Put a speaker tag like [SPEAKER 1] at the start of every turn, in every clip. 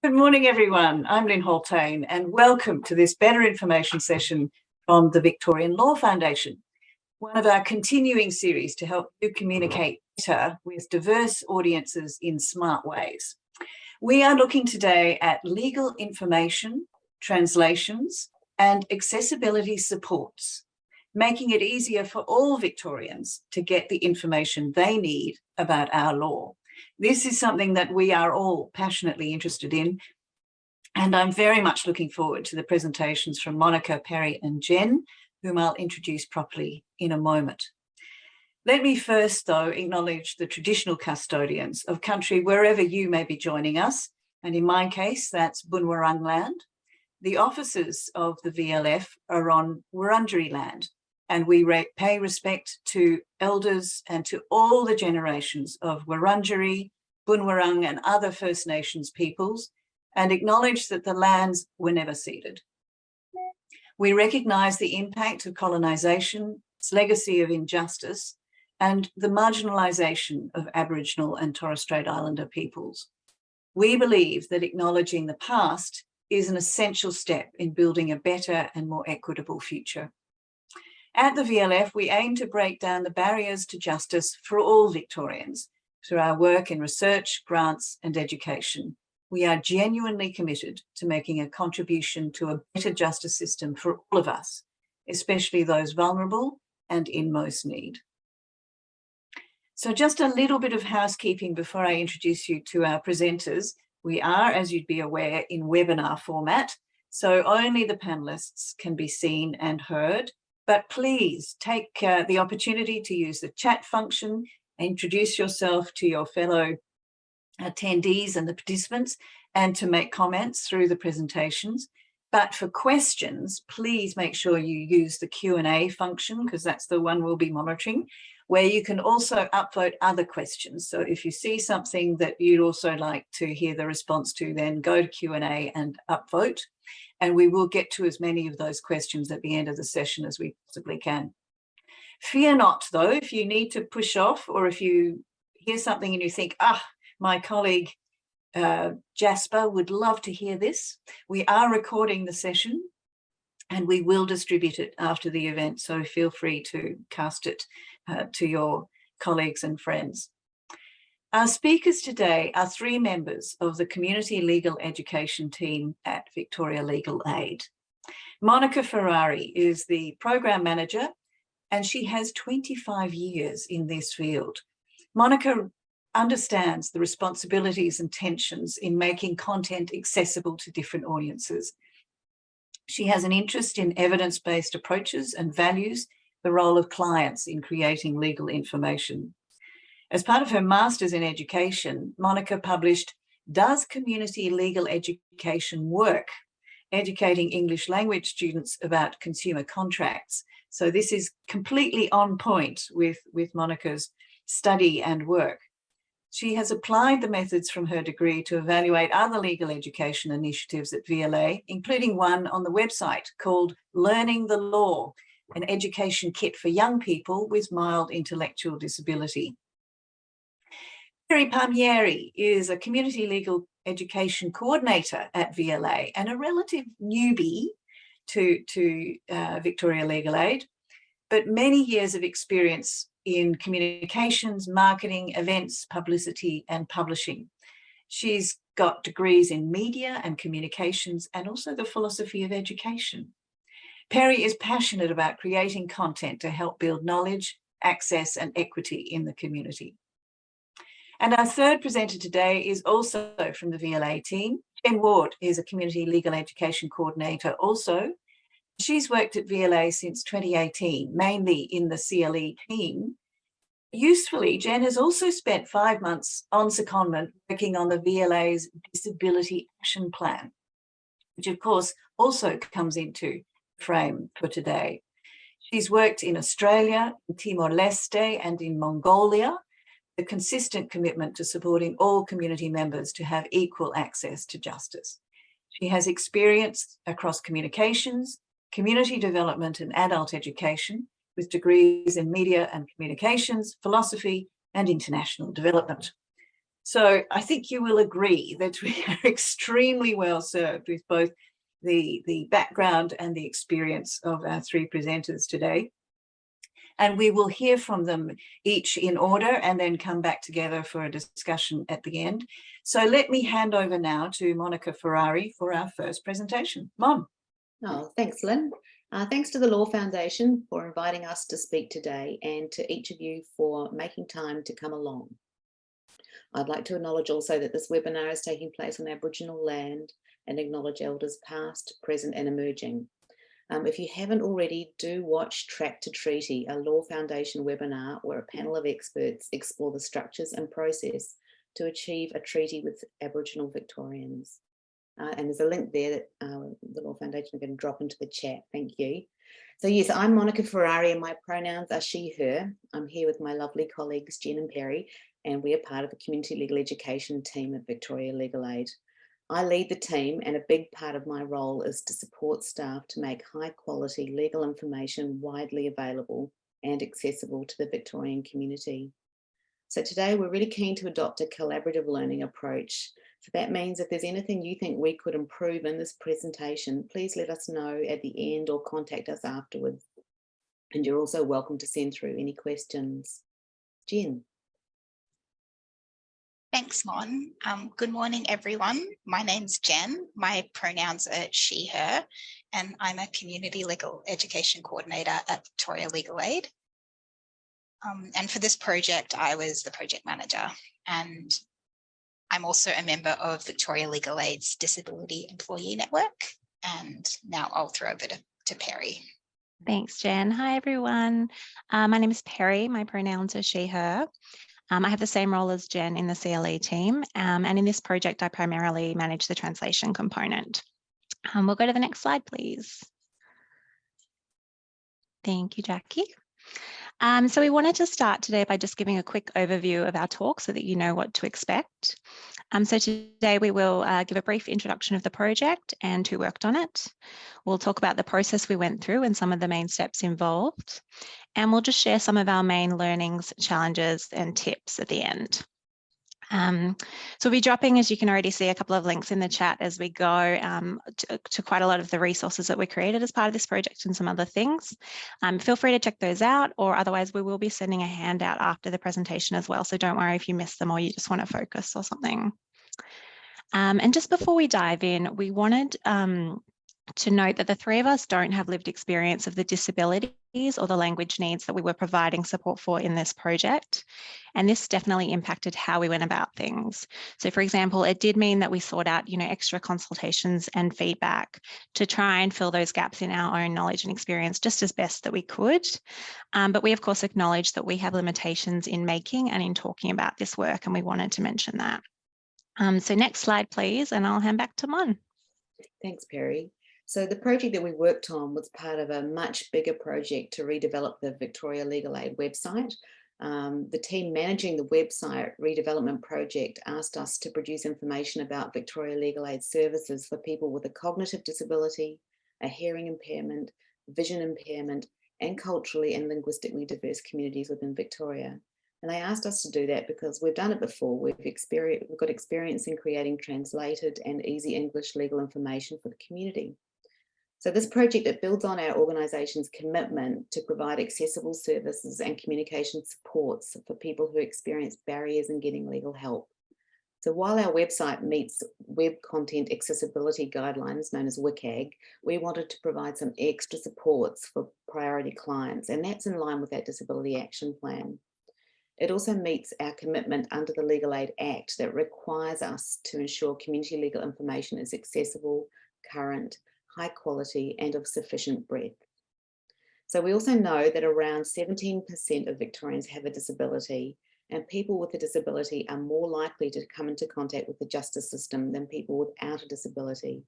[SPEAKER 1] Good morning, everyone. I'm Lynn Holtain, and welcome to this Better Information session from the Victorian Law Foundation, one of our continuing series to help you communicate better with diverse audiences in smart ways. We are looking today at legal information, translations, and accessibility supports, making it easier for all Victorians to get the information they need about our law. This is something that we are all passionately interested in, and I'm very much looking forward to the presentations from Monica, Perry, and Jen, whom I'll introduce properly in a moment. Let me first, though, acknowledge the traditional custodians of country wherever you may be joining us, and in my case, that's Bunurong land. The offices of the VLF are on Wurundjeri land, and we pay respect to elders and to all the generations of Wurundjeri, Bunurong, and other First Nations peoples, and acknowledge that the lands were never ceded. We recognise the impact of colonisation, its legacy of injustice, and the marginalisation of Aboriginal and Torres Strait Islander peoples. We believe that acknowledging the past is an essential step in building a better and more equitable future. At the VLF, we aim to break down the barriers to justice for all Victorians through our work in research, grants, and education. We are genuinely committed to making a contribution to a better justice system for all of us, especially those vulnerable and in most need. So just a little bit of housekeeping before I introduce you to our presenters. We are, as you'd be aware, in webinar format, so only the panelists can be seen and heard. But please take the opportunity to use the chat function, introduce yourself to your fellow attendees and the participants, and to make comments through the presentations. But for questions, please make sure you use the Q&A function, because that's the one we'll be monitoring, where you can also upvote other questions. So if you see something that you'd also like to hear the response to, then go to Q&A and upvote. And we will get to as many of those questions at the end of the session as we possibly can. Fear not, though, if you need to push off, or if you hear something and you think, my colleague Jasper would love to hear this. We are recording the session and we will distribute it after the event, so feel free to cast it to your colleagues and friends. Our speakers today are three members of the Community Legal Education team at Victoria Legal Aid. Monica Ferrari is the Program Manager, and she has 25 years in this field. Monica understands the responsibilities and tensions in making content accessible to different audiences. She has an interest in evidence-based approaches and values the role of clients in creating legal information. As part of her Master's in Education, Monica published Does Community Legal Education Work? Educating English language students about consumer contracts. So this is completely on point with Monica's study and work. She has applied the methods from her degree to evaluate other legal education initiatives at VLA, including one on the website called Learning the Law, an education kit for young people with mild intellectual disability. Perry Palmieri is a community legal education coordinator at VLA and a relative newbie to Victoria Legal Aid, but many years of experience in communications, marketing, events, publicity, and publishing. She's got degrees in media and communications and also the philosophy of education. Perry is passionate about creating content to help build knowledge, access, and equity in the community. And our third presenter today is also from the VLA team. Jen Ward is a community legal education coordinator also. She's worked at VLA since 2018, mainly in the CLE team. Usefully, Jen has also spent 5 months on secondment working on the VLA's Disability Action Plan, which of course also comes into frame for today. She's worked in Australia, in Timor-Leste, and in Mongolia, a consistent commitment to supporting all community members to have equal access to justice. She has experience across communications, community development, and adult education, with degrees in media and communications, philosophy, and international development. So I think you will agree that we are extremely well served with both the background and the experience of our three presenters today. And we will hear from them each in order and then come back together for a discussion at the end. So let me hand over now to Monica Ferrari for our first presentation. Mon.
[SPEAKER 2] Oh, thanks, Lynn. Thanks to the Law Foundation for inviting us to speak today, and to each of you for making time to come along. I'd like to acknowledge also that this webinar is taking place on Aboriginal land and acknowledge elders past, present and emerging. If you haven't already, do watch Track to Treaty, a Law Foundation webinar where a panel of experts explore the structures and process to achieve a treaty with Aboriginal Victorians. And there's a link there that the Law Foundation are going to drop into the chat. Thank you. So yes, I'm Monica Ferrari and my pronouns are she, her. I'm here with my lovely colleagues, Jen and Perry, and we are part of the Community Legal Education team at Victoria Legal Aid. I lead the team, and a big part of my role is to support staff to make high quality legal information widely available and accessible to the Victorian community. So today we're really keen to adopt a collaborative learning approach. So that means if there's anything you think we could improve in this presentation, please let us know at the end or contact us afterwards. And you're also welcome to send through any questions. Jen.
[SPEAKER 3] Thanks, Mon. Good morning, everyone. My name's Jen. My pronouns are she, her, and I'm a Community Legal Education Coordinator at Victoria Legal Aid. And for this project, I was the project manager, and I'm also a member of Victoria Legal Aid's Disability Employee Network. And now I'll throw over to Perry.
[SPEAKER 4] Thanks, Jen. Hi, everyone. My name is Perry. My pronouns are she, her. I have the same role as Jen in the CLE team, and in this project, I primarily manage the translation component. We'll go to the next slide, please. Thank you, Jackie. So we wanted to start today by just giving a quick overview of our talk so that you know what to expect. So today we will give a brief introduction of the project and who worked on it. We'll talk about the process we went through and some of the main steps involved. And we'll just share some of our main learnings, challenges and tips at the end. So we'll be dropping, as you can already see, a couple of links in the chat as we go to quite a lot of the resources that we created as part of this project and some other things. Feel free to check those out, or otherwise we will be sending a handout after the presentation as well. So don't worry if you miss them or you just want to focus or something. And just before we dive in, we wanted to note that the three of us don't have lived experience of the disabilities or the language needs that we were providing support for in this project. And this definitely impacted how we went about things. So for example, it did mean that we sought out, extra consultations and feedback to try and fill those gaps in our own knowledge and experience just as best that we could. But we of course acknowledge that we have limitations in making and in talking about this work, and we wanted to mention that. So next slide, please, and I'll hand back to Mon.
[SPEAKER 2] Thanks, Perry. So the project that we worked on was part of a much bigger project to redevelop the Victoria Legal Aid website. The team managing the website redevelopment project asked us to produce information about Victoria Legal Aid services for people with a cognitive disability, a hearing impairment, vision impairment, and culturally and linguistically diverse communities within Victoria. And they asked us to do that because we've done it before. We've got experience in creating translated and easy English legal information for the community. So this project, it builds on our organisation's commitment to provide accessible services and communication supports for people who experience barriers in getting legal help. So while our website meets Web Content Accessibility Guidelines, known as WCAG, we wanted to provide some extra supports for priority clients, and that's in line with our Disability Action Plan. It also meets our commitment under the Legal Aid Act that requires us to ensure community legal information is accessible, current, high quality and of sufficient breadth. So we also know that around 17% of Victorians have a disability, and people with a disability are more likely to come into contact with the justice system than people without a disability.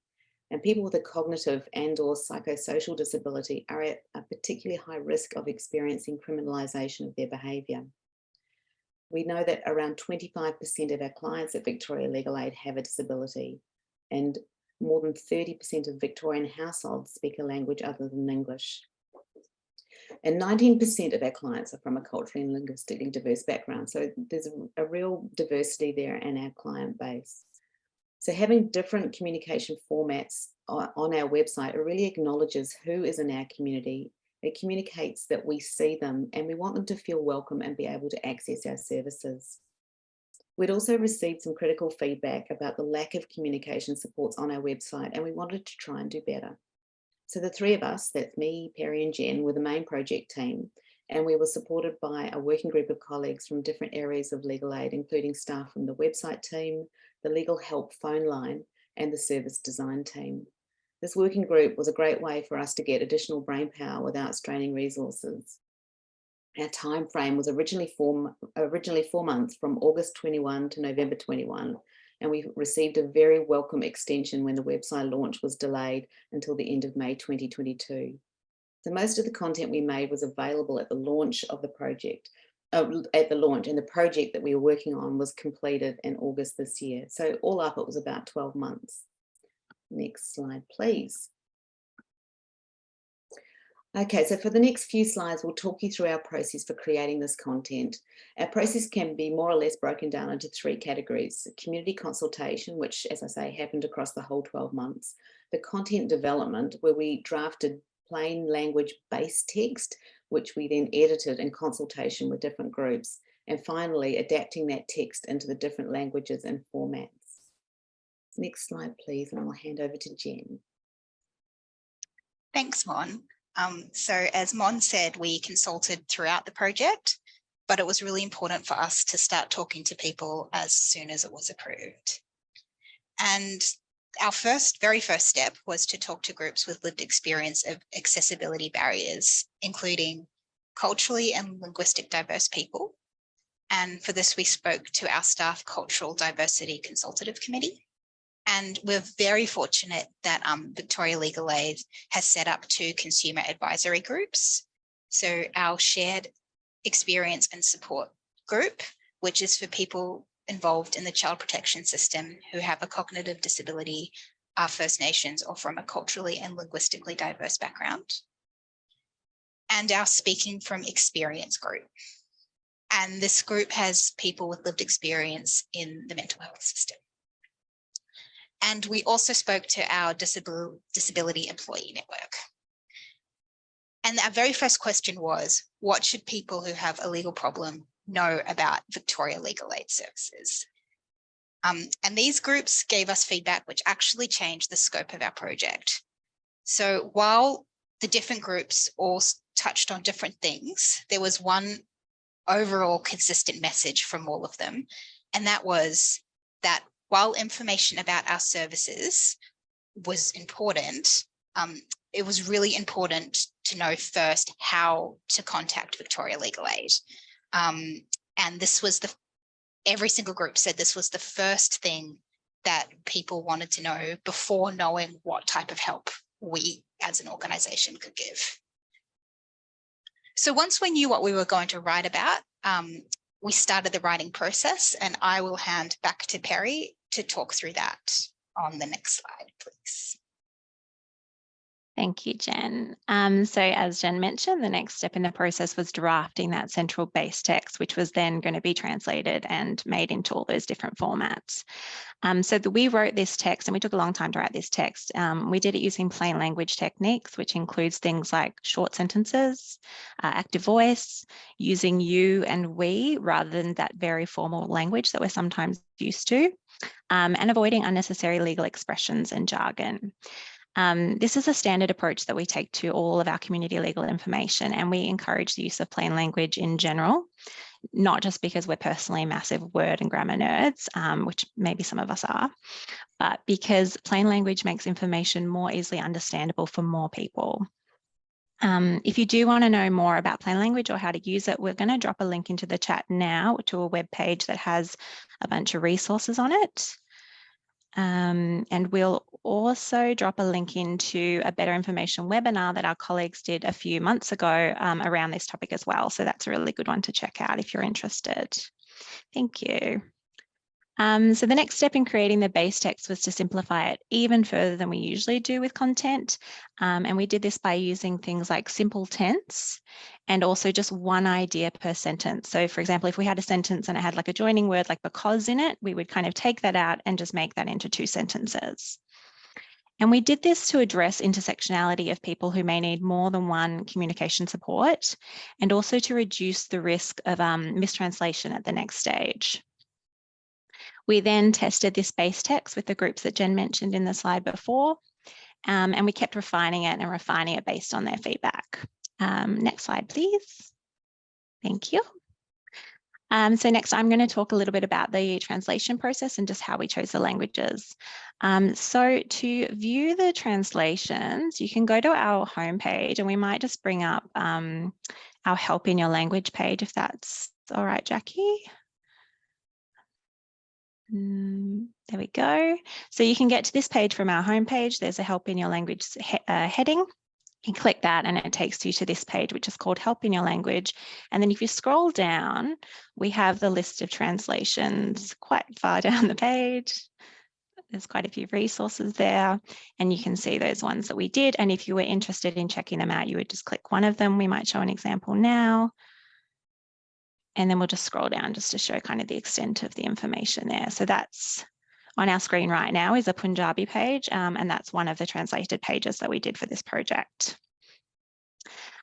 [SPEAKER 2] And people with a cognitive and or psychosocial disability are at a particularly high risk of experiencing criminalisation of their behaviour. We know that around 25% of our clients at Victoria Legal Aid have a disability, and more than 30% of Victorian households speak a language other than English. And 19% of our clients are from a culturally and linguistically diverse background. So there's a real diversity there in our client base. So having different communication formats on our website, it really acknowledges who is in our community. It communicates that we see them and we want them to feel welcome and be able to access our services. We'd also received some critical feedback about the lack of communication supports on our website, and we wanted to try and do better. So the three of us, that's me, Perry and Jen, were the main project team, and we were supported by a working group of colleagues from different areas of legal aid, including staff from the website team, the legal help phone line, and the service design team. This working group was a great way for us to get additional brainpower without straining resources. Our time frame was originally 4 months, from August 21 to November 21, and we received a very welcome extension when the website launch was delayed until the end of May 2022. So most of the content we made was available at the launch of the project, and the project that we were working on was completed in August this year. So all up, it was about 12 months. Next slide, please. Okay, so for the next few slides, we'll talk you through our process for creating this content. Our process can be more or less broken down into 3 categories: community consultation, which, as I say, happened across the whole 12 months, the content development, where we drafted plain language based text, which we then edited in consultation with different groups, and finally adapting that text into the different languages and formats. Next slide, please, and I'll hand over to Jen.
[SPEAKER 3] Thanks, Mon. So as Mon said, we consulted throughout the project, but it was really important for us to start talking to people as soon as it was approved. And our very first step was to talk to groups with lived experience of accessibility barriers, including culturally and linguistic diverse people. And for this, we spoke to our staff Cultural Diversity Consultative Committee. And we're very fortunate that Victoria Legal Aid has set up 2 consumer advisory groups. So our shared experience and support group, which is for people involved in the child protection system who have a cognitive disability, are First Nations, or from a culturally and linguistically diverse background. And our Speaking from Experience group. And this group has people with lived experience in the mental health system. And we also spoke to our disability employee network. And our very first question was, what should people who have a legal problem know about Victoria Legal Aid services? And these groups gave us feedback which actually changed the scope of our project. So while the different groups all touched on different things, there was one overall consistent message from all of them. And that was that while information about our services was important, it was really important to know first how to contact Victoria Legal Aid. And this was every single group said this was the first thing that people wanted to know before knowing what type of help we as an organisation could give. So once we knew what we were going to write about, we started the writing process, and I will hand back to Perry to talk through that on the next slide, please.
[SPEAKER 4] Thank you, Jen. So as Jen mentioned, the next step in the process was drafting that central base text, which was then going to be translated and made into all those different formats. We wrote this text, and we took a long time to write this text. We did it using plain language techniques, which includes things like short sentences, active voice, using you and we rather than that very formal language that we're sometimes used to, and avoiding unnecessary legal expressions and jargon. This is a standard approach that we take to all of our community legal information, and we encourage the use of plain language in general, not just because we're personally massive word and grammar nerds, which maybe some of us are, but because plain language makes information more easily understandable for more people. If you do want to know more about plain language or how to use it, we're going to drop a link into the chat now to a web page that has a bunch of resources on it. And we'll also drop a link into a Better Information webinar that our colleagues did a few months ago around this topic as well. So that's a really good one to check out if you're interested. Thank you. So the next step in creating the base text was to simplify it even further than we usually do with content. And we did this by using things like simple tense and also just one idea per sentence. So for example, if we had a sentence and it had like a joining word like because in it, we would kind of take that out and just make that into 2 sentences. And we did this to address intersectionality of people who may need more than one communication support, and also to reduce the risk of mistranslation at the next stage. We then tested this base text with the groups that Jen mentioned in the slide before, and we kept refining it based on their feedback. Next slide, please. Thank you. So next, I'm going to talk a little bit about the translation process and just how we chose the languages. So to view the translations, you can go to our homepage, and we might just bring up our Help in Your Language page, if that's all right, Jackie. There we go. So you can get to this page from our homepage. There's a Help in Your Language heading. You click that and it takes you to this page, which is called Help in Your Language. And then if you scroll down, we have the list of translations quite far down the page. There's quite a few resources there, and you can see those ones that we did. And if you were interested in checking them out, you would just click one of them. We might show an example now. And then we'll just scroll down just to show kind of the extent of the information there. So that's on our screen right now is a Punjabi page, and that's one of the translated pages that we did for this project.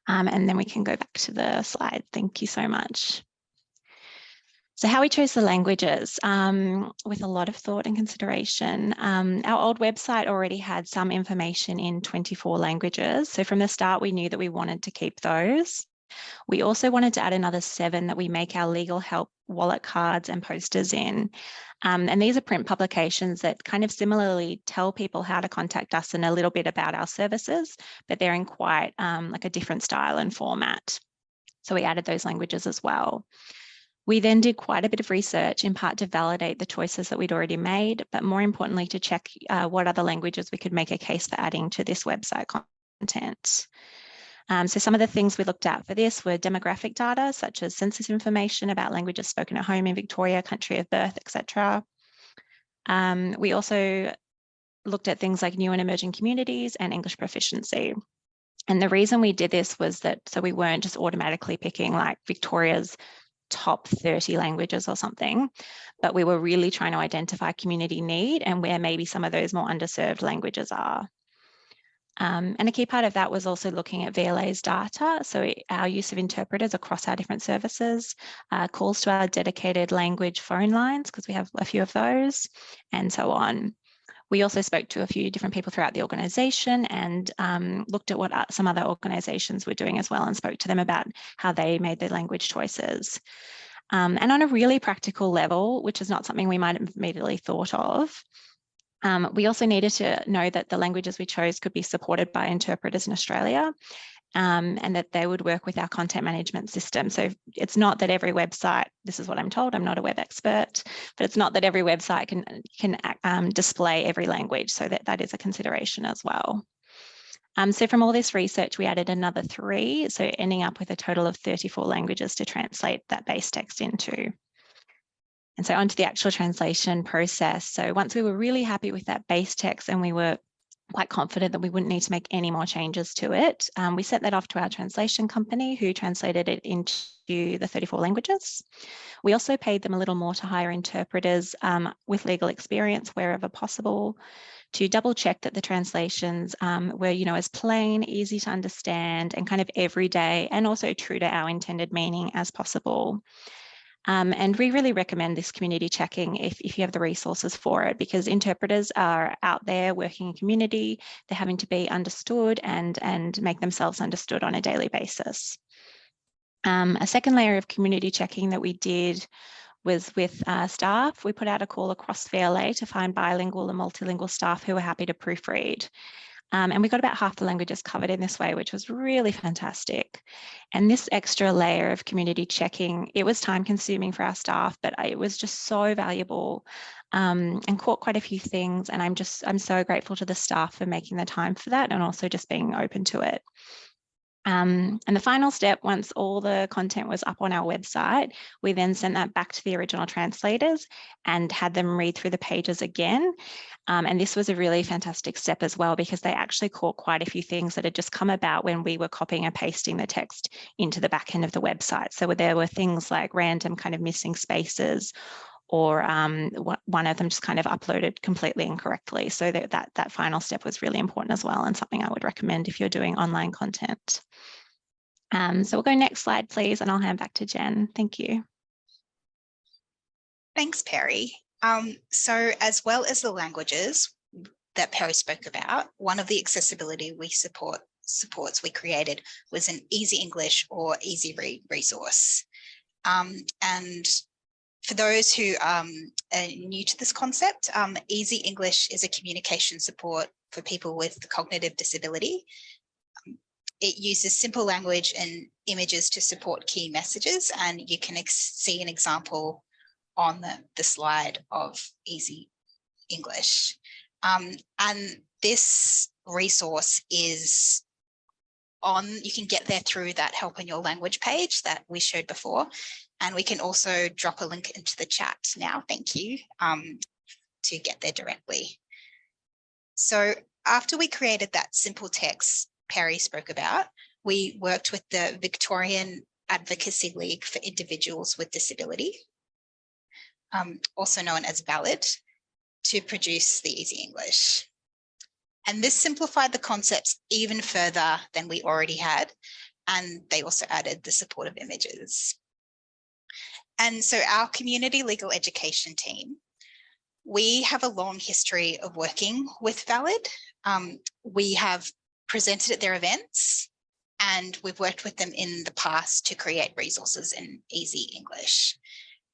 [SPEAKER 4] And then we can go back to the slide. Thank you so much. So how we chose the languages, with a lot of thought and consideration. Our old website already had some information in 24 languages. So from the start, we knew that we wanted to keep those. We also wanted to add another 7 that we make our legal help wallet cards and posters in. And these are print publications that kind of similarly tell people how to contact us and a little bit about our services, but they're in quite like a different style and format. So we added those languages as well. We then did quite a bit of research, in part to validate the choices that we'd already made, but more importantly to check what other languages we could make a case for adding to this website content. So some of the things we looked at for this were demographic data, such as census information about languages spoken at home in Victoria, country of birth, etc. We also looked at things like new and emerging communities and English proficiency. And the reason we did this was that so we weren't just automatically picking like Victoria's top 30 languages or something, but we were really trying to identify community need and where maybe some of those more underserved languages are. And a key part of that was also looking at VLA's data. So our use of interpreters across our different services, calls to our dedicated language phone lines, because we have a few of those, and so on. We also spoke to a few different people throughout the organisation and looked at what some other organisations were doing as well and spoke to them about how they made their language choices. And on a really practical level, which is not something we might have immediately thought of, we also needed to know that the languages we chose could be supported by interpreters in Australia, and that they would work with our content management system. So it's not that every website, this is what I'm told, I'm not a web expert, but it's not that every website can display every language, so that is a consideration as well. So from all this research, we added another 3, so ending up with a total of 34 languages to translate that base text into. And so onto the actual translation process. So once we were really happy with that base text and we were quite confident that we wouldn't need to make any more changes to it, we sent that off to our translation company who translated it into the 34 languages. We also paid them a little more to hire interpreters with legal experience wherever possible to double check that the translations were, as plain, easy to understand and kind of everyday and also true to our intended meaning as possible. And we really recommend this community checking if you have the resources for it, because interpreters are out there working in community, they're having to be understood and make themselves understood on a daily basis. A second layer of community checking that we did was with staff. We put out a call across VLA to find bilingual and multilingual staff who were happy to proofread. And we got about half the languages covered in this way, which was really fantastic. And this extra layer of community checking, it was time consuming for our staff, but it was just so valuable and caught quite a few things. And I'm so grateful to the staff for making the time for that and also just being open to it. And the final step, once all the content was up on our website, we then sent that back to the original translators and had them read through the pages again. And this was a really fantastic step as well, because they actually caught quite a few things that had just come about when we were copying and pasting the text into the back end of the website. So there were things like random kind of missing spaces, or one of them just kind of uploaded completely incorrectly. So that final step was really important as well, and something I would recommend if you're doing online content. So we'll go next slide, please, and I'll hand back to Jen. Thank you.
[SPEAKER 3] Thanks, Perry. So as well as the languages that Perry spoke about, one of the accessibility supports we created was an Easy English or Easy Read resource. And for those who are new to this concept, Easy English is a communication support for people with cognitive disability. It uses simple language and images to support key messages, and you can see an example on the slide of Easy English. And this resource is you can get there through that Help in Your Language page that we showed before. And we can also drop a link into the chat now, thank you, to get there directly. So after we created that simple text Perry spoke about, we worked with the Victorian Advocacy League for Individuals with Disability, also known as VALID, to produce the Easy English. And this simplified the concepts even further than we already had. And they also added the supportive images. And so our community legal education team, we have a long history of working with VALID. We have presented at their events, and we've worked with them in the past to create resources in Easy English.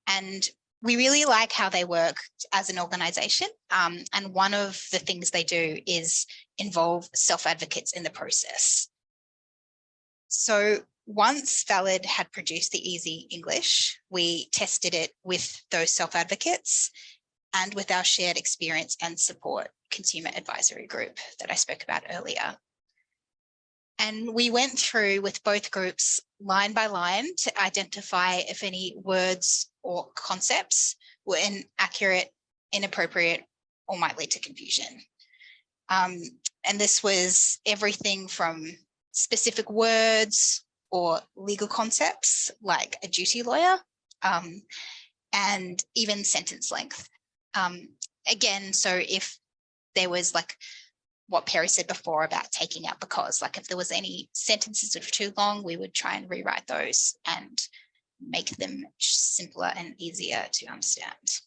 [SPEAKER 3] And we really like how they work as an organisation. And one of the things they do is involve self-advocates in the process. So once VALID had produced the Easy English, we tested it with those self-advocates and with our shared experience and support consumer advisory group that I spoke about earlier. And we went through with both groups line by line to identify if any words or concepts were inaccurate, inappropriate, or might lead to confusion. And this was everything from specific words or legal concepts like a duty lawyer, and even sentence length. Again, so if there was like what Perry said before about taking out because, like if there was any sentences that were too long, we would try and rewrite those and make them simpler and easier to understand.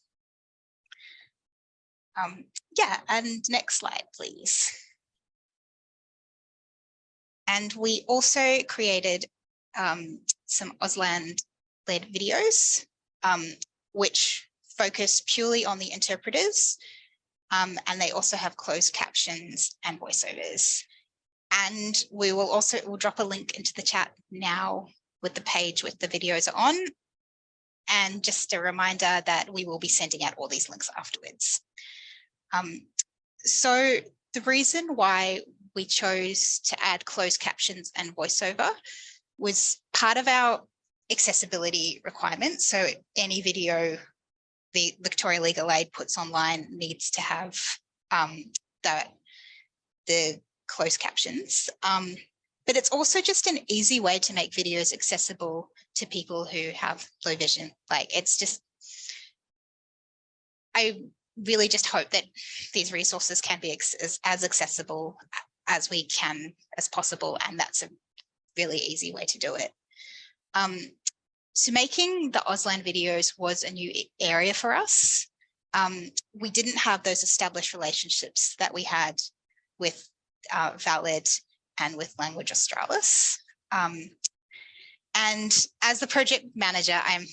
[SPEAKER 3] Yeah, and next slide, please. And we also created some Auslan-led videos, which focus purely on the interpreters. And they also have closed captions and voiceovers. And we'll drop a link into the chat now with the page with the videos on. And just a reminder that we will be sending out all these links afterwards. So the reason why we chose to add closed captions and voiceover was part of our accessibility requirements. So any video the Victoria Legal Aid puts online needs to have the closed captions. But it's also just an easy way to make videos accessible to people who have low vision. Like it's just, I really just hope that these resources can be as accessible as we can as possible. And that's a really easy way to do it. So making the Auslan videos was a new area for us. We didn't have those established relationships that we had with VALID and with Language Australis. And as the project manager, I'm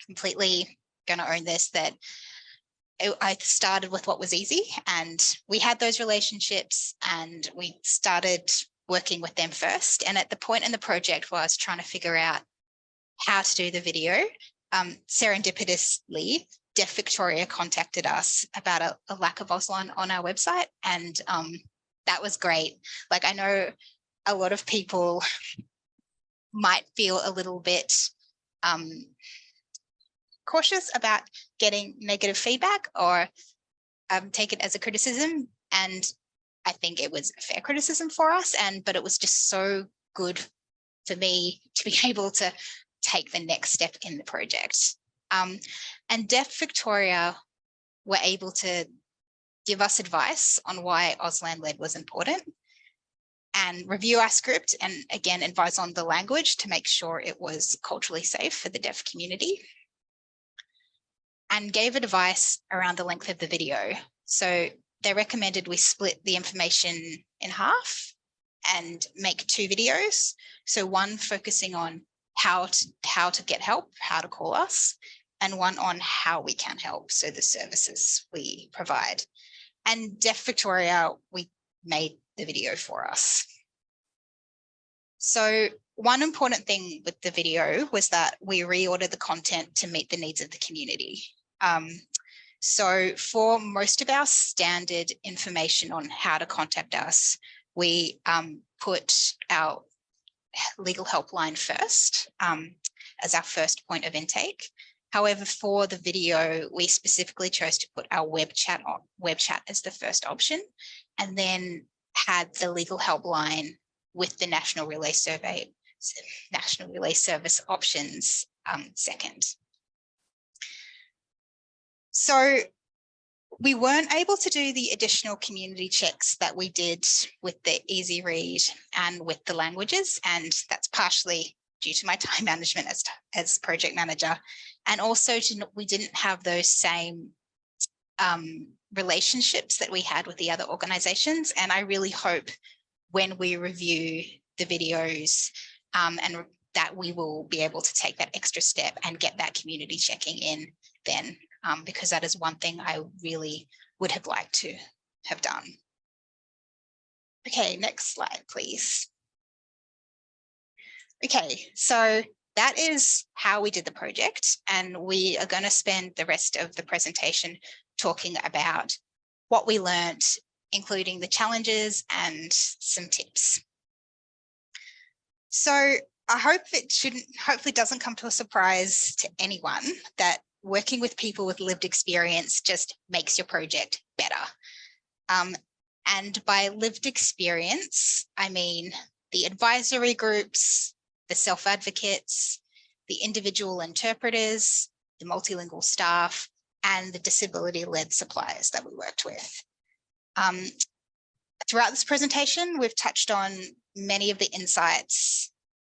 [SPEAKER 3] completely going to own this, that I started with what was easy, and we had those relationships and we started working with them first. And at the point in the project where I was trying to figure out how to do the video, serendipitously, Deaf Victoria contacted us about a lack of Auslan on our website. And that was great. Like I know a lot of people might feel a little bit cautious about getting negative feedback or take it as a criticism. And I think it was a fair criticism for us, but it was just so good for me to be able to take the next step in the project. And Deaf Victoria were able to give us advice on why Auslan-led was important and review our script and again advise on the language to make sure it was culturally safe for the deaf community, and gave advice around the length of the video. So they recommended we split the information in half and make 2 videos. So one focusing on how to get help, how to call us, and one on how we can help, so the services we provide. And Deaf Victoria, we made the video for us. So one important thing with the video was that we reordered the content to meet the needs of the community. So for most of our standard information on how to contact us, we put our legal helpline first as our first point of intake. However, for the video, we specifically chose to put our web chat as the first option, and then had the legal helpline with the National Relay Service options second. So we weren't able to do the additional community checks that we did with the Easy Read and with the languages, and that's partially due to my time management as project manager. And also we didn't have those same relationships that we had with the other organizations. And I really hope when we review the videos and that we will be able to take that extra step and get that community checking in then, because that is one thing I really would have liked to have done. Okay, next slide, please. Okay, so that is how we did the project, and we are going to spend the rest of the presentation talking about what we learned, including the challenges and some tips. So I hope hopefully doesn't come to a surprise to anyone that working with people with lived experience just makes your project better. And by lived experience, I mean the advisory groups, the self-advocates, the individual interpreters, the multilingual staff, and the disability-led suppliers that we worked with. Throughout this presentation, we've touched on many of the insights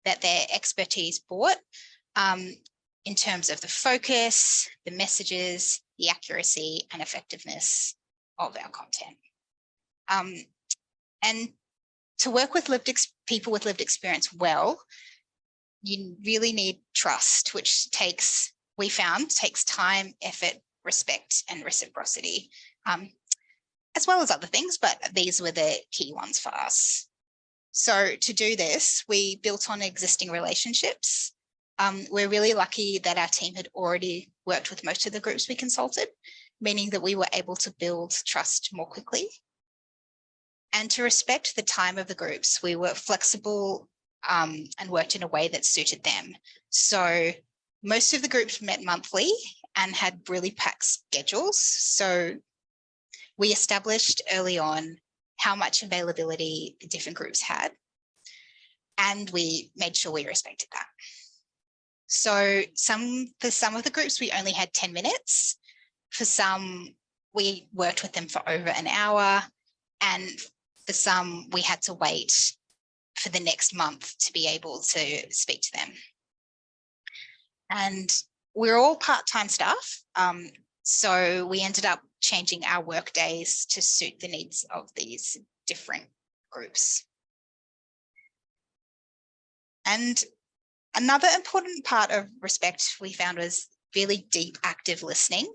[SPEAKER 3] that their expertise brought in terms of the focus, the messages, the accuracy, and effectiveness of our content. And to work with people with lived experience well, you really need trust, which we found takes time, effort, respect, and reciprocity, as well as other things, but these were the key ones for us. So to do this, we built on existing relationships. We're really lucky that our team had already worked with most of the groups we consulted, meaning that we were able to build trust more quickly. And to respect the time of the groups, we were flexible and worked in a way that suited them. So most of the groups met monthly and had really packed schedules. So we established early on how much availability the different groups had, and we made sure we respected that. So for some of the groups, we only had 10 minutes. For some, we worked with them for over an hour, and for some, we had to wait for the next month to be able to speak to them. And we're all part-time staff, so we ended up changing our work days to suit the needs of these different groups. And another important part of respect we found was really deep, active listening,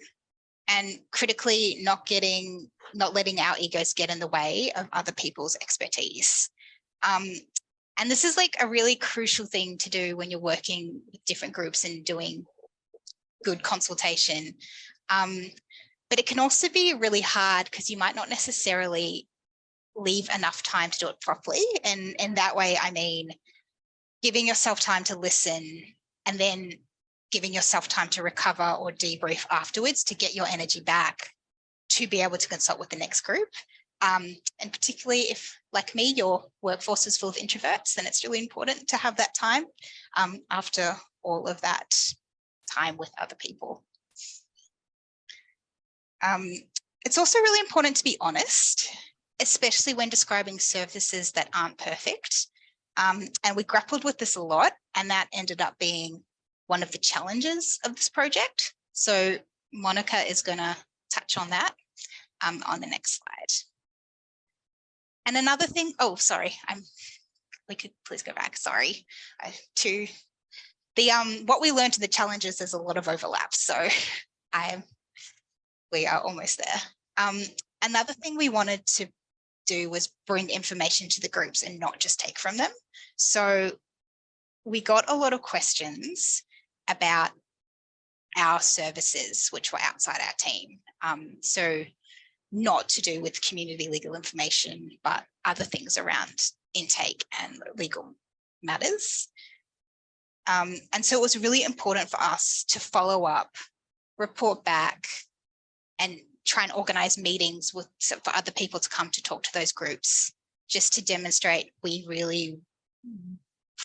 [SPEAKER 3] and critically not letting our egos get in the way of other people's expertise. And this is like a really crucial thing to do when you're working with different groups and doing good consultation. But it can also be really hard because you might not necessarily leave enough time to do it properly. And in that way, I mean, giving yourself time to listen, and then giving yourself time to recover or debrief afterwards to get your energy back to be able to consult with the next group. And particularly if, like me, your workforce is full of introverts, then it's really important to have that time after all of that time with other people. It's also really important to be honest, especially when describing services that aren't perfect. And we grappled with this a lot, and that ended up being one of the challenges of this project. So Monica is going to touch on that on the next slide. And another thing, oh, sorry, we could please go back, sorry, to the, what we learned in the challenges, there's a lot of overlap. So we are almost there. Another thing we wanted to do was bring information to the groups and not just take from them. So we got a lot of questions about our services, which were outside our team. So not to do with community legal information, but other things around intake and legal matters. And so it was really important for us to follow up, report back, and try and organize meetings for other people to come to talk to those groups, just to demonstrate we really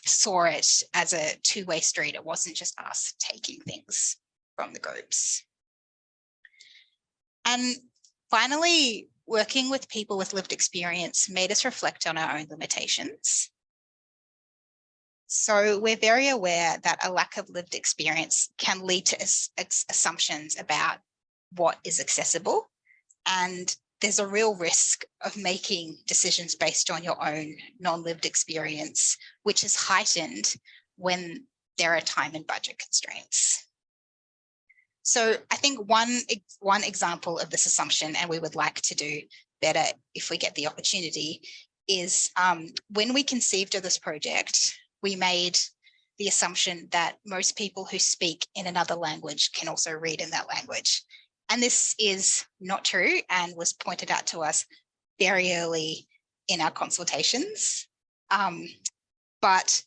[SPEAKER 3] saw it as a two-way street. It wasn't just us taking things from the groups. And finally, working with people with lived experience made us reflect on our own limitations. So we're very aware that a lack of lived experience can lead to assumptions about what is accessible. And there's a real risk of making decisions based on your own non-lived experience, which is heightened when there are time and budget constraints. So I think one example of this assumption, and we would like to do better if we get the opportunity, is when we conceived of this project, we made the assumption that most people who speak in another language can also read in that language. And this is not true and was pointed out to us very early in our consultations. But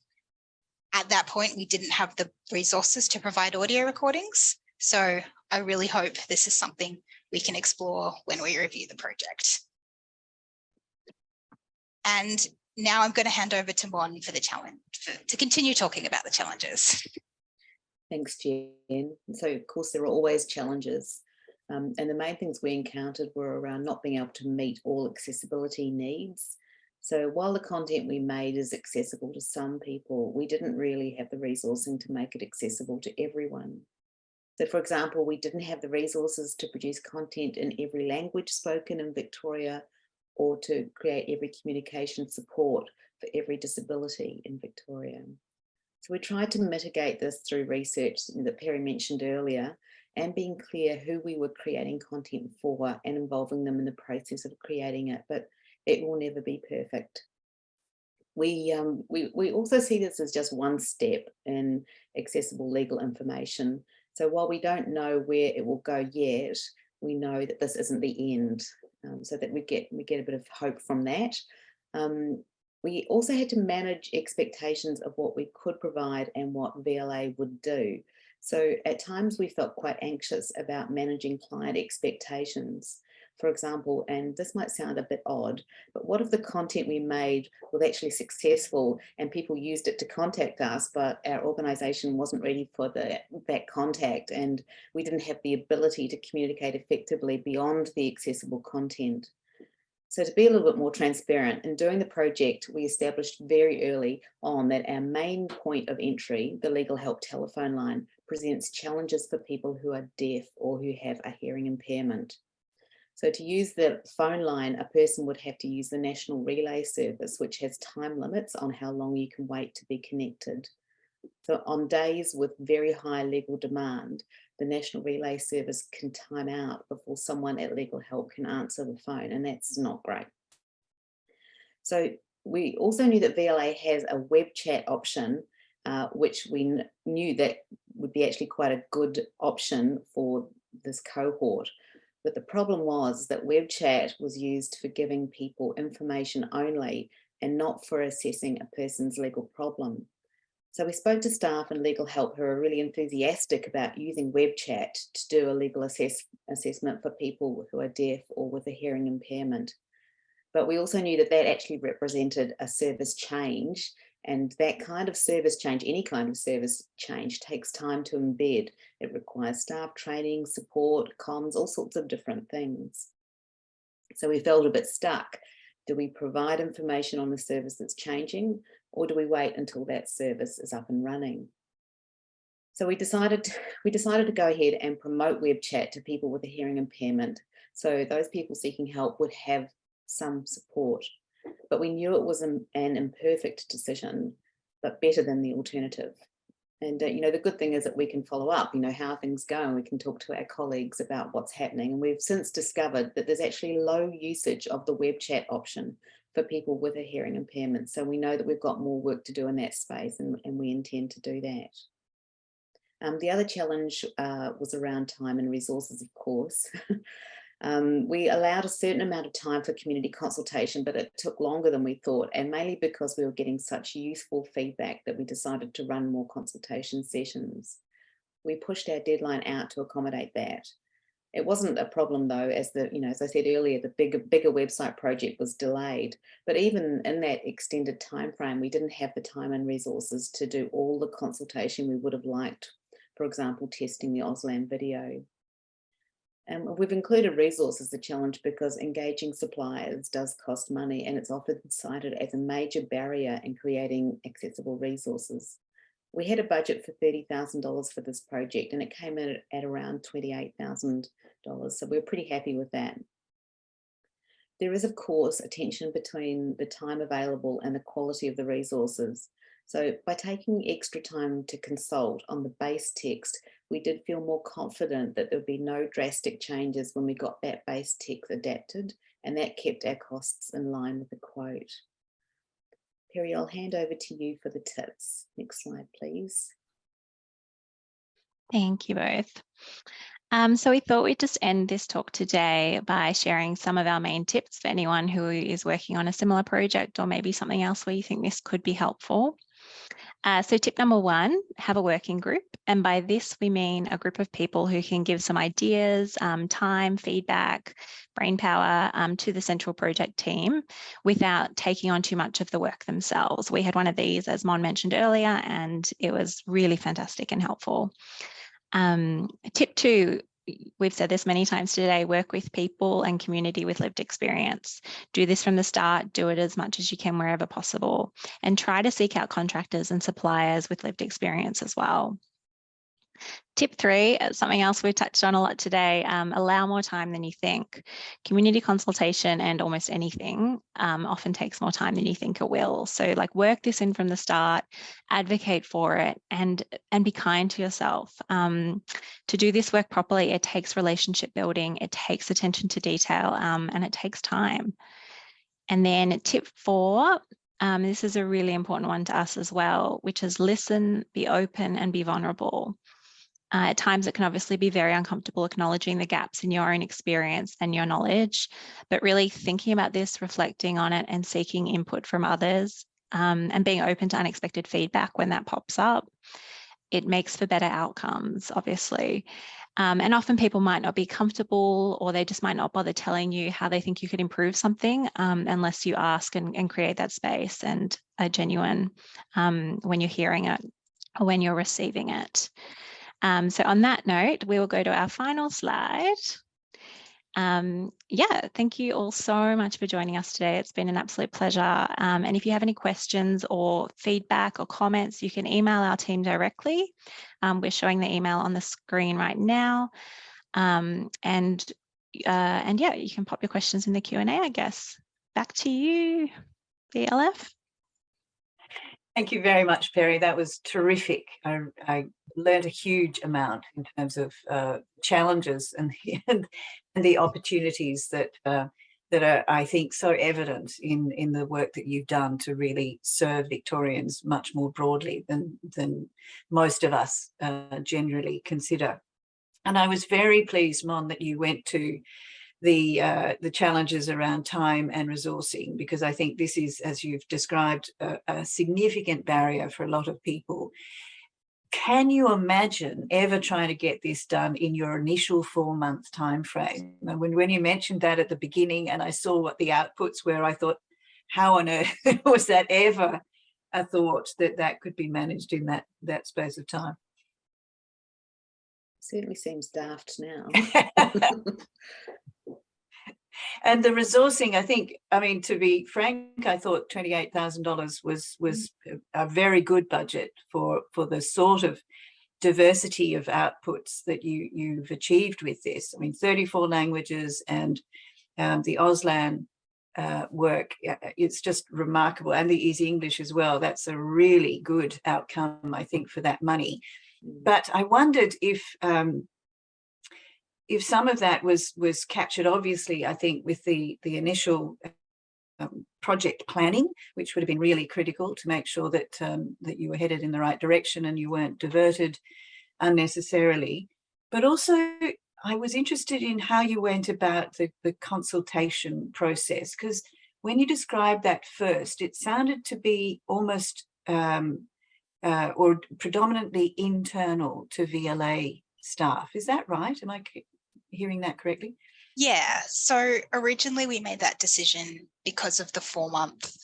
[SPEAKER 3] at that point, we didn't have the resources to provide audio recordings. So I really hope this is something we can explore when we review the project. And now I'm going to hand over to Mon for the challenge, to continue talking about the challenges.
[SPEAKER 2] Thanks, Jen. So of course, there are always challenges. And the main things we encountered were around not being able to meet all accessibility needs. So while the content we made is accessible to some people, we didn't really have the resourcing to make it accessible to everyone. So for example, we didn't have the resources to produce content in every language spoken in Victoria, or to create every communication support for every disability in Victoria. So we tried to mitigate this through research that Perry mentioned earlier, and being clear who we were creating content for and involving them in the process of creating it, but it will never be perfect. We also see this as just one step in accessible legal information. So while we don't know where it will go yet, we know that this isn't the end, so that we get a bit of hope from that. We also had to manage expectations of what we could provide and what VLA would do. So at times we felt quite anxious about managing client expectations. For example, and this might sound a bit odd, but what if the content we made was actually successful and people used it to contact us, but our organisation wasn't ready for that contact, and we didn't have the ability to communicate effectively beyond the accessible content. So to be a little bit more transparent, in doing the project, we established very early on that our main point of entry, the legal help telephone line, presents challenges for people who are deaf or who have a hearing impairment. So to use the phone line, a person would have to use the National Relay Service, which has time limits on how long you can wait to be connected. So on days with very high legal demand, the National Relay Service can time out before someone at Legal Help can answer the phone, and that's not great. So we also knew that VLA has a web chat option, which we knew that would be actually quite a good option for this cohort. But the problem was that web chat was used for giving people information only and not for assessing a person's legal problem. So we spoke to staff and legal help who are really enthusiastic about using web chat to do a legal assessment for people who are deaf or with a hearing impairment. But we also knew that that actually represented a service change, and that kind of service change, any kind of service change, takes time to embed. It requires staff training, support, comms, all sorts of different things. So we felt a bit stuck. Do we provide information on the service that's changing, or do we wait until that service is up and running? So we decided to go ahead and promote web chat to people with a hearing impairment. So those people seeking help would have some support, but we knew it was an imperfect decision, but better than the alternative. And the good thing is that we can follow up, how things go, and we can talk to our colleagues about what's happening. And we've since discovered that there's actually low usage of the web chat option for people with a hearing impairment. So we know that we've got more work to do in that space, and we intend to do that. The other challenge was around time and resources, of course. We allowed a certain amount of time for community consultation, but it took longer than we thought, and mainly because we were getting such useful feedback that we decided to run more consultation sessions. We pushed our deadline out to accommodate that. It wasn't a problem though, as I said earlier, the bigger website project was delayed. But even in that extended time frame, we didn't have the time and resources to do all the consultation we would have liked. For example, testing the Auslan video. And we've included resource as a challenge because engaging suppliers does cost money, and it's often cited as a major barrier in creating accessible resources. We had a budget for $30,000 for this project, and it came in at around $28,000. So we're pretty happy with that. There is, of course, a tension between the time available and the quality of the resources. So by taking extra time to consult on the base text, we did feel more confident that there would be no drastic changes when we got that base text adapted, and that kept our costs in line with the quote. Perry, I'll hand over to you for the tips. Next slide, please.
[SPEAKER 4] Thank you both. So we thought we'd just end this talk today by sharing some of our main tips for anyone who is working on a similar project or maybe something else where you think this could be helpful. So tip number one, have a working group. And by this, we mean a group of people who can give some ideas, time, feedback, brainpower to the central project team without taking on too much of the work themselves. We had one of these, as Mon mentioned earlier, and it was really fantastic and helpful. Tip two, we've said this many times today, work with people and community with lived experience. Do this from the start, do it as much as you can wherever possible, and try to seek out contractors and suppliers with lived experience as well. Tip three, something else we've touched on a lot today, allow more time than you think. Community consultation and almost anything often takes more time than you think it will. So work this in from the start, advocate for it, and be kind to yourself. To do this work properly, it takes relationship building, it takes attention to detail, and it takes time. And then tip four, this is a really important one to us as well, which is listen, be open, and be vulnerable. At times, it can obviously be very uncomfortable acknowledging the gaps in your own experience and your knowledge, but really thinking about this, reflecting on it, and seeking input from others, and being open to unexpected feedback when that pops up. It makes for better outcomes, obviously. And often people might not be comfortable, or they just might not bother telling you how they think you could improve something unless you ask and create that space and are genuine when you're hearing it or when you're receiving it. So on that note, we will go to our final slide. Thank you all so much for joining us today. It's been an absolute pleasure. And if you have any questions or feedback or comments, you can email our team directly. We're showing the email on the screen right now. You can pop your questions in the Q&A, I guess. Back to you, BLF.
[SPEAKER 1] Thank you very much, Perry. That was terrific. I learned a huge amount in terms of challenges and the opportunities that are, I think, so evident in the work that you've done to really serve Victorians much more broadly than most of us generally consider. And I was very pleased, Mon, that you went to the challenges around time and resourcing, because I think this is, as you've described, a significant barrier for a lot of people. Can you imagine ever trying to get this done in your initial 4-month time frame? And when you mentioned that at the beginning and I saw what the outputs were, I thought, how on earth was that ever a thought that could be managed in that space of time?
[SPEAKER 2] Certainly seems daft now.
[SPEAKER 1] And the resourcing, I think, I mean, to be frank, I thought $28,000 was a very good budget for the sort of diversity of outputs that you've achieved with this. I mean, 34 languages and the Auslan work, it's just remarkable. And the Easy English as well. That's a really good outcome, I think, for that money. But I wondered if some of that was captured, obviously, I think, with the initial project planning, which would have been really critical to make sure that that you were headed in the right direction and you weren't diverted unnecessarily. But also, I was interested in how you went about the consultation process, because when you described that first, it sounded to be almost or predominantly internal to VLA staff. Is that right? Am I hearing that correctly?
[SPEAKER 3] Yeah, so originally we made that decision because of the 4-month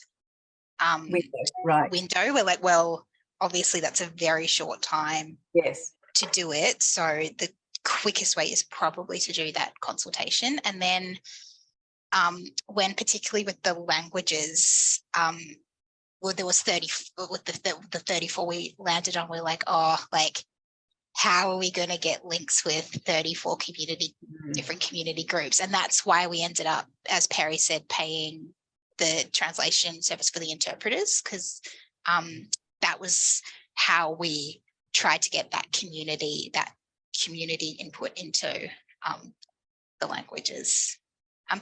[SPEAKER 3] window. We're like, well, obviously that's a very short time to do it. So the quickest way is probably to do that consultation. And then when particularly with the languages, well, there was 30, with the 34 we landed on, we're like, oh, like, how are we going to get links with 34 different community groups? And that's why we ended up, as Perry said, paying the translation service for the interpreters, because that was how we tried to get that community input into the languages.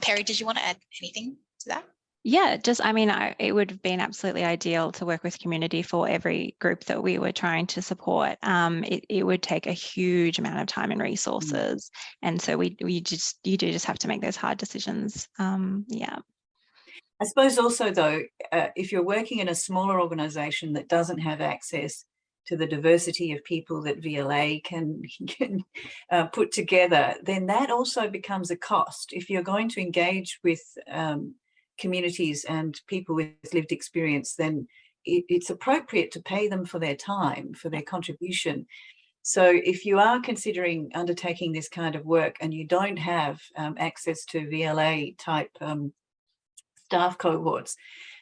[SPEAKER 3] Perry, did you want to add anything to that?
[SPEAKER 4] Yeah, just, I mean, it would have been absolutely ideal to work with community for every group that we were trying to support. It would take a huge amount of time and resources. And so you do just have to make those hard decisions. Yeah.
[SPEAKER 1] I suppose also, though, if you're working in a smaller organisation that doesn't have access to the diversity of people that VLA can put together, then that also becomes a cost. If you're going to engage with communities and people with lived experience, then it's appropriate to pay them for their time, for their contribution. So if you are considering undertaking this kind of work and you don't have access to VLA type staff cohorts,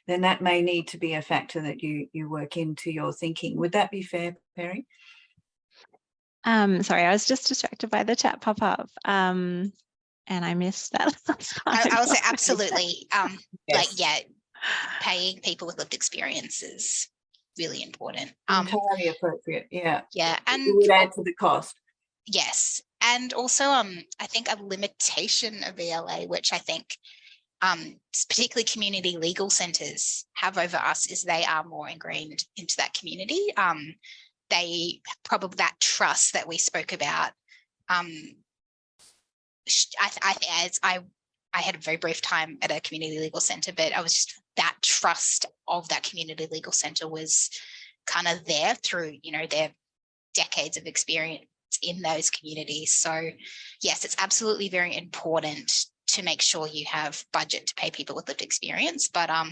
[SPEAKER 1] then that may need to be a factor that you work into your thinking. Would that be fair, Perry?
[SPEAKER 4] Sorry, I was just distracted by the chat pop-up. And I missed that.
[SPEAKER 3] I would say absolutely.
[SPEAKER 1] Yes.
[SPEAKER 3] Like, yeah, paying people with lived experience is really important.
[SPEAKER 1] Entirely appropriate. Yeah.
[SPEAKER 3] Yeah, and
[SPEAKER 1] it would add to the cost.
[SPEAKER 3] Yes, and also I think a limitation of VLA, which I think particularly community legal centres have over us, is they are more ingrained into that community. They probably, that trust that we spoke about. I had a very brief time at a community legal centre, but I was just, that trust of that community legal centre was kind of there through, their decades of experience in those communities. So yes, it's absolutely very important to make sure you have budget to pay people with lived experience. But I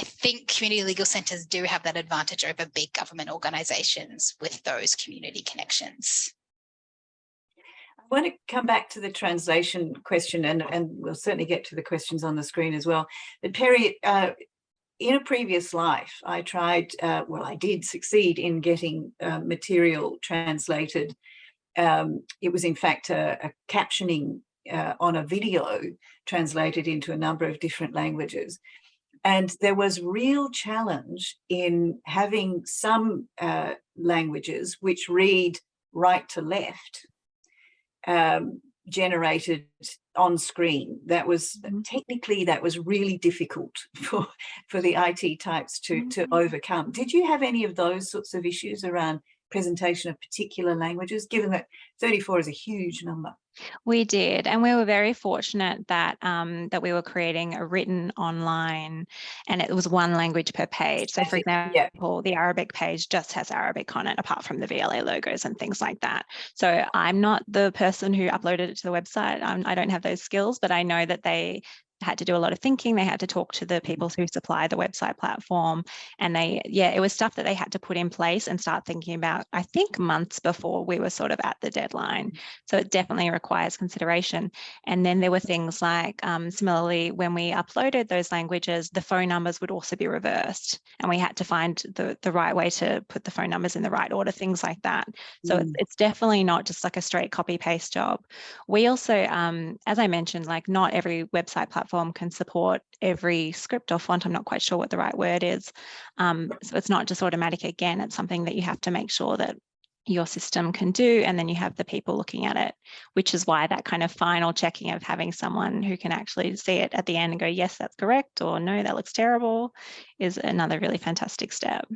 [SPEAKER 3] think community legal centres do have that advantage over big government organisations with those community connections.
[SPEAKER 1] I want to come back to the translation question, and we'll certainly get to the questions on the screen as well. But Perry, in a previous life, I tried, I did succeed in getting material translated. It was in fact a captioning on a video translated into a number of different languages. And there was real challenge in having some languages which read right to left, generated on screen. That was technically, that was really difficult for the IT types to overcome. Did you have any of those sorts of issues around presentation of particular languages, given that 34 is a huge number?
[SPEAKER 4] We did, and we were very fortunate that that we were creating a written online, and it was one language per page. So, for example, the Arabic page just has Arabic on it, apart from the VLA logos and things like that. So, I'm not the person who uploaded it to the website. I don't have those skills, but I know that they had to do a lot of thinking. They had to talk to the people who supply the website platform, and it was stuff that they had to put in place and start thinking about, I think, months before we were sort of at the deadline. So it definitely requires consideration. And then there were things like, similarly, when we uploaded those languages, the phone numbers would also be reversed, and we had to find the right way to put the phone numbers in the right order, things like that. So it's definitely not just like a straight copy paste job. We also, as I mentioned, like not every website platform can support every script or font. I'm not quite sure what the right word is. So it's not just automatic again. It's something that you have to make sure that your system can do, and then you have the people looking at it, which is why that kind of final checking of having someone who can actually see it at the end and go, yes, that's correct, or no, that looks terrible, is another really fantastic step.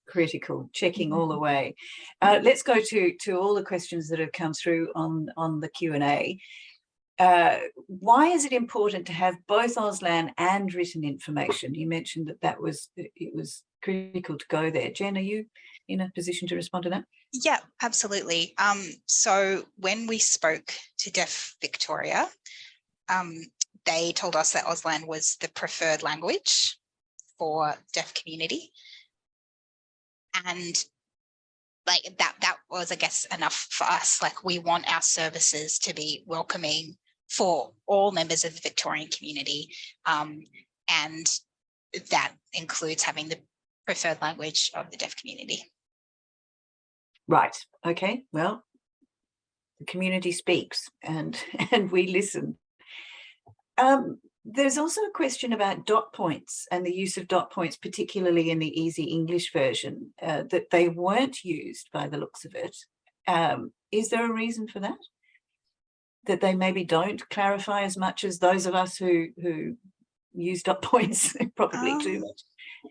[SPEAKER 1] Critical, checking all the way. Let's go to all the questions that have come through on the Q&A. Why is it important to have both Auslan and written information? You mentioned that it was critical to go there. Jen, are you in a position to respond to that?
[SPEAKER 3] Yeah, absolutely. So when we spoke to Deaf Victoria, they told us that Auslan was the preferred language for deaf community. And like that was, I guess, enough for us. Like, we want our services to be welcoming for all members of the Victorian community. And that includes having the preferred language of the deaf community.
[SPEAKER 1] Right. Okay. Well, the community speaks and we listen. There's also a question about dot points and the use of dot points, particularly in the Easy English version, that they weren't used by the looks of it. Is there a reason for that? That they maybe don't clarify as much as those of us who use dot points probably too much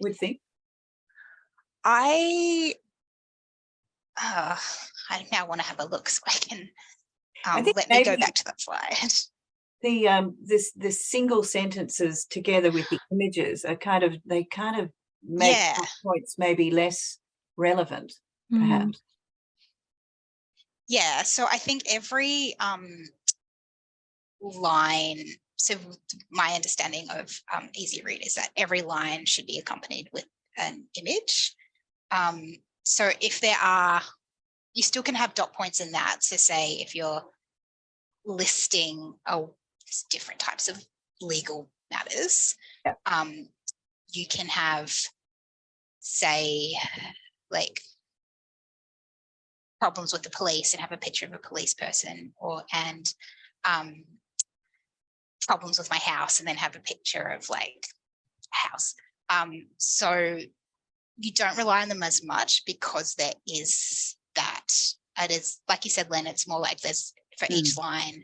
[SPEAKER 1] would think?
[SPEAKER 3] I now want to have a look so I can let me go back to that slide.
[SPEAKER 1] The single sentences together with the images are kind of make dot points maybe less relevant, perhaps.
[SPEAKER 3] Yeah, so I think every line, so my understanding of Easy Read is that every line should be accompanied with an image. So if there are, you still can have dot points in that. So say if you're listing different types of legal matters, you can have, say, like problems with the police and have a picture of a police person, and problems with my house and then have a picture of like a house. So you don't rely on them as much because there is that. It is, like you said, Len, it's more like there's for each line.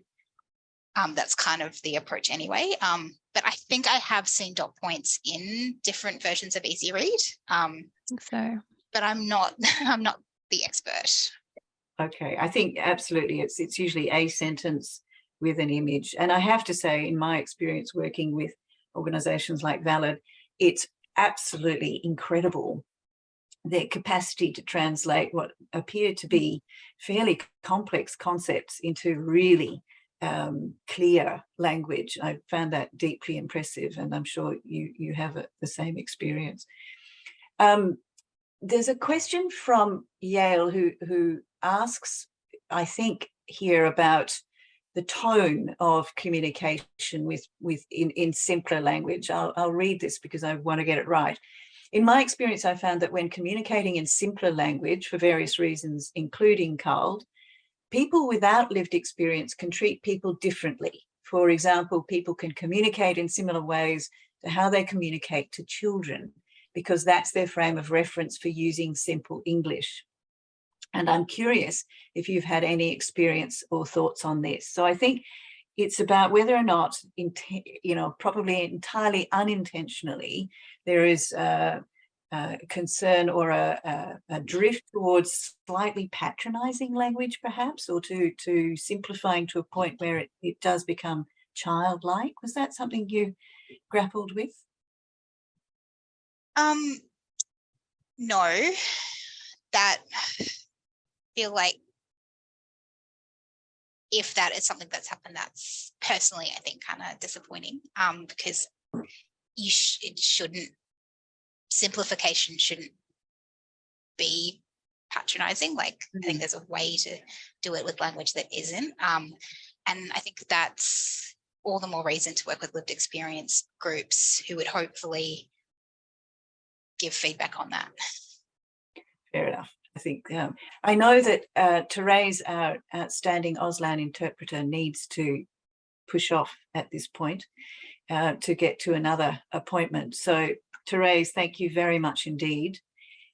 [SPEAKER 3] That's kind of the approach anyway. But I think I have seen dot points in different versions of Easy Read.
[SPEAKER 4] I think so.
[SPEAKER 3] But I'm not the expert.
[SPEAKER 1] Okay, I think absolutely it's usually a sentence with an image. And I have to say, in my experience working with organizations like Valid, it's absolutely incredible their capacity to translate what appear to be fairly complex concepts into really clear language. I found that deeply impressive, and I'm sure you have the same experience. There's a question from Yale who asks, I think, here about the tone of communication in simpler language. I'll read this because I want to get it right. In my experience, I found that when communicating in simpler language for various reasons, including CALD, people without lived experience can treat people differently. For example, people can communicate in similar ways to how they communicate to children, because that's their frame of reference for using simple English. And I'm curious if you've had any experience or thoughts on this. So I think it's about whether or not, probably entirely unintentionally, there is concern or a drift towards slightly patronizing language, perhaps, or to simplifying to a point where it does become childlike? Was that something you grappled with?
[SPEAKER 3] No, that feel like if that is something that's happened, that's personally, I think, kind of disappointing, because it shouldn't, simplification shouldn't be patronizing. Like, I think there's a way to do it with language that isn't. And I think that's all the more reason to work with lived experience groups who would hopefully give feedback on that.
[SPEAKER 1] Fair enough. I think I know that Therese, our outstanding Auslan interpreter, needs to push off at this point to get to another appointment. So Therese, thank you very much indeed.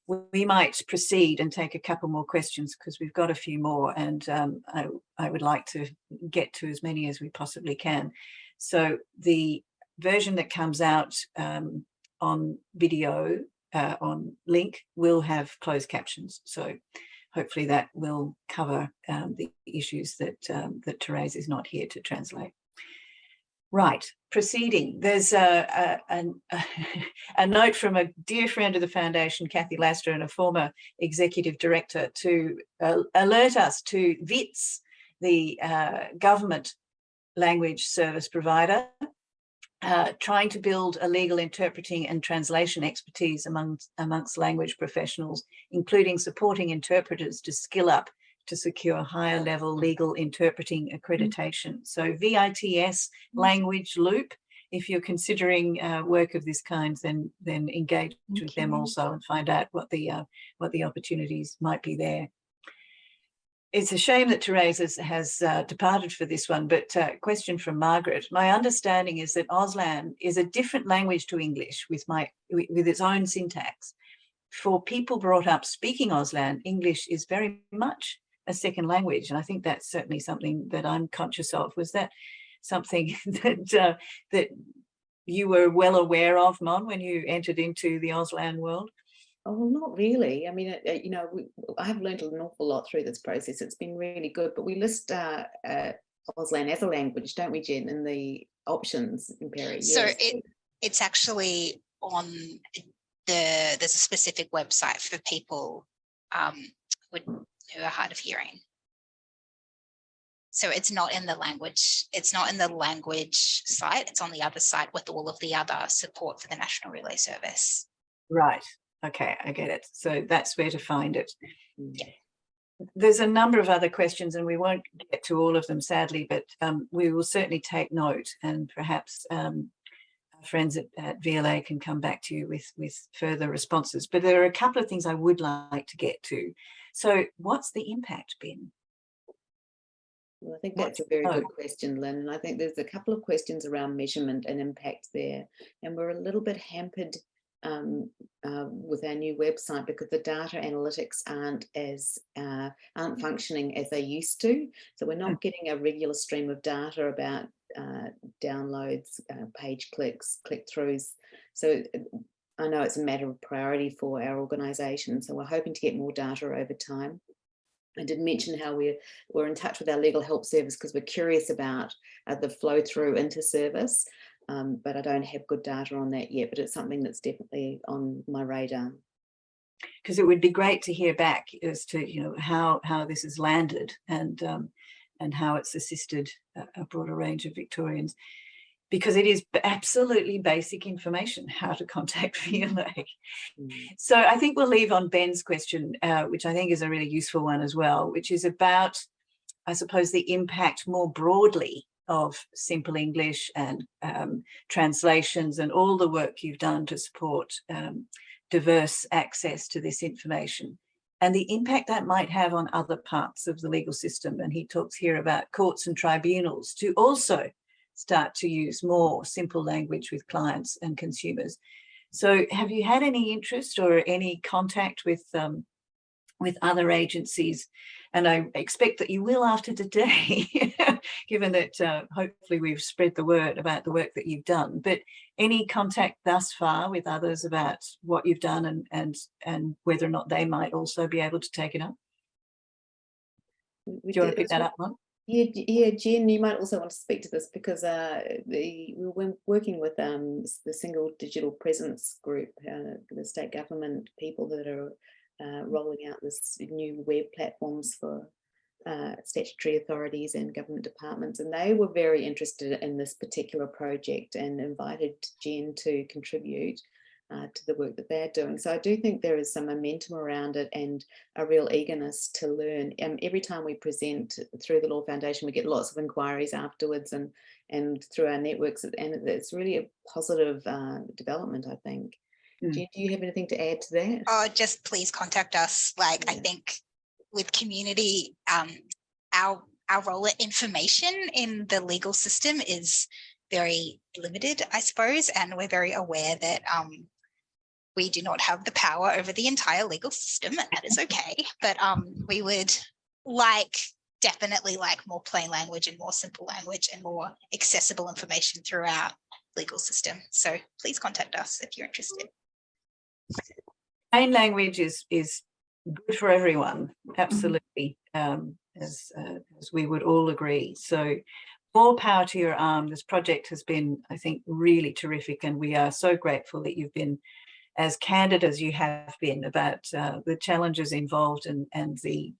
[SPEAKER 1] We might proceed and take a couple more questions because we've got a few more, and I would like to get to as many as we possibly can. So the version that comes out on video on link will have closed captions. So hopefully that will cover the issues that Therese is not here to translate. Right, proceeding. There's a note from a dear friend of the Foundation, Kathy Laster, and a former executive director to alert us to WITS, the government language service provider, trying to build a legal interpreting and translation expertise amongst language professionals, including supporting interpreters to skill up to secure higher level legal interpreting accreditation. So VITS language loop, if you're considering work of this kind, then engage with them also and find out what the opportunities might be there. It's a shame that Therese has departed for this one, but question from Margaret. My understanding is that Auslan is a different language to English with its own syntax. For people brought up speaking Auslan, English is very much a second language, and I think that's certainly something that I'm conscious of. Was that something that you were well aware of, Mon, when you entered into the Auslan world?
[SPEAKER 2] Oh, well, not really. I mean, I have learned an awful lot through this process. It's been really good, but we list Auslan as a language, don't we, Jen, in the options in Perry?
[SPEAKER 3] So
[SPEAKER 2] yes.
[SPEAKER 3] it's actually on there's a specific website for people who are hard of hearing. So it's not in the language, site, it's on the other side with all of the other support for the National Relay Service.
[SPEAKER 1] Right. Okay, I get it. So that's where to find it.
[SPEAKER 3] Yeah.
[SPEAKER 1] There's a number of other questions and we won't get to all of them, sadly, but we will certainly take note, and perhaps our friends at VLA can come back to you with further responses. But there are a couple of things I would like to get to. So what's the impact been?
[SPEAKER 2] Well, I think that's a very good question, Lynn. And I think there's a couple of questions around measurement and impact there. And we're a little bit hampered with our new website because the data analytics aren't functioning as they used to. So we're not getting a regular stream of data about downloads, page clicks, click-throughs. So I know it's a matter of priority for our organisation. So we're hoping to get more data over time. I did mention how we're in touch with our legal help service because we're curious about the flow through into service. But I don't have good data on that yet, but it's something that's definitely on my radar.
[SPEAKER 1] Because it would be great to hear back as to how this has landed and how it's assisted a broader range of Victorians, because it is absolutely basic information how to contact VLA. So I think we'll leave on Ben's question, which I think is a really useful one as well, which is about, I suppose, the impact more broadly of simple English and translations and all the work you've done to support diverse access to this information and the impact that might have on other parts of the legal system. And he talks here about courts and tribunals to also start to use more simple language with clients and consumers. So have you had any interest or any contact with other agencies And I expect that you will after today, given that hopefully we've spread the word about the work that you've done. But any contact thus far with others about what you've done and whether or not they might also be able to take it up? Do you want to pick that up, Mon?
[SPEAKER 2] Yeah, Jen, you might also want to speak to this because we were working with the Single Digital Presence Group, the state government people that are rolling out this new web platforms for statutory authorities and government departments, and they were very interested in this particular project and invited Jen to contribute to the work that they're doing. So I do think there is some momentum around it and a real eagerness to learn. Every time we present through the Law Foundation, we get lots of inquiries afterwards and through our networks, and it's really a positive development, I think. Jen, do you have anything to add to that?
[SPEAKER 3] Oh, just please contact us. Like, yeah. I think with community, our role at information in the legal system is very limited, I suppose, and we're very aware that we do not have the power over the entire legal system, and that is okay. But we would definitely like more plain language and more simple language and more accessible information through our legal system. So please contact us if you're interested.
[SPEAKER 1] Plain language is good for everyone, absolutely, as we would all agree. So more power to your arm. This project has been, I think, really terrific, and we are so grateful that you've been as candid as you have been about the challenges involved and the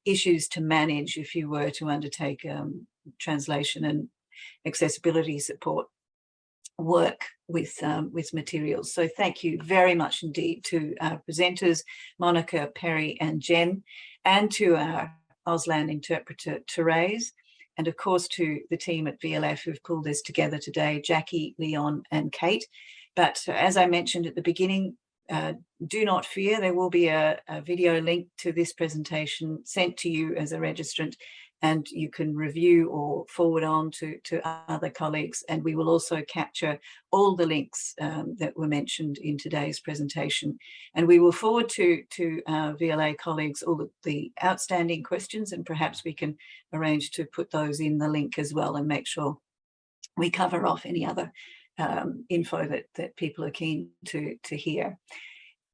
[SPEAKER 1] issues to manage if you were to undertake translation and accessibility support work with materials. So thank you very much indeed to our presenters, Monica, Perry and Jen, and to our Auslan interpreter, Therese, and of course to the team at VLF who've pulled this together today, Jackie, Leon and Kate. But as I mentioned at the beginning, do not fear, there will be a video link to this presentation sent to you as a registrant, and you can review or forward on to other colleagues. And we will also capture all the links that were mentioned in today's presentation. And we will forward to our VLA colleagues all the outstanding questions, and perhaps we can arrange to put those in the link as well and make sure we cover off any other info that people are keen to hear.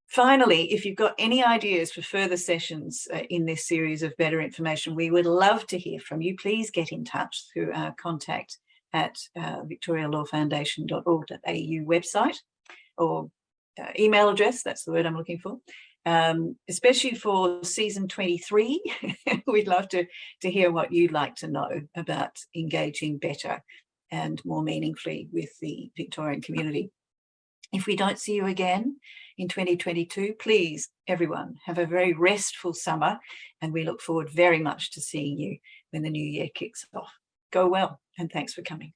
[SPEAKER 1] Finally, if you've got any ideas for further sessions in this series of Better Information, we would love to hear from you. Please get in touch through our contact at victorialawfoundation.org.au website or email address, that's the word I'm looking for. Especially for season 23, we'd love to hear what you'd like to know about engaging better and more meaningfully with the Victorian community. If we don't see you again in 2022, please, everyone, have a very restful summer, and we look forward very much to seeing you when the new year kicks off. Go well, and thanks for coming.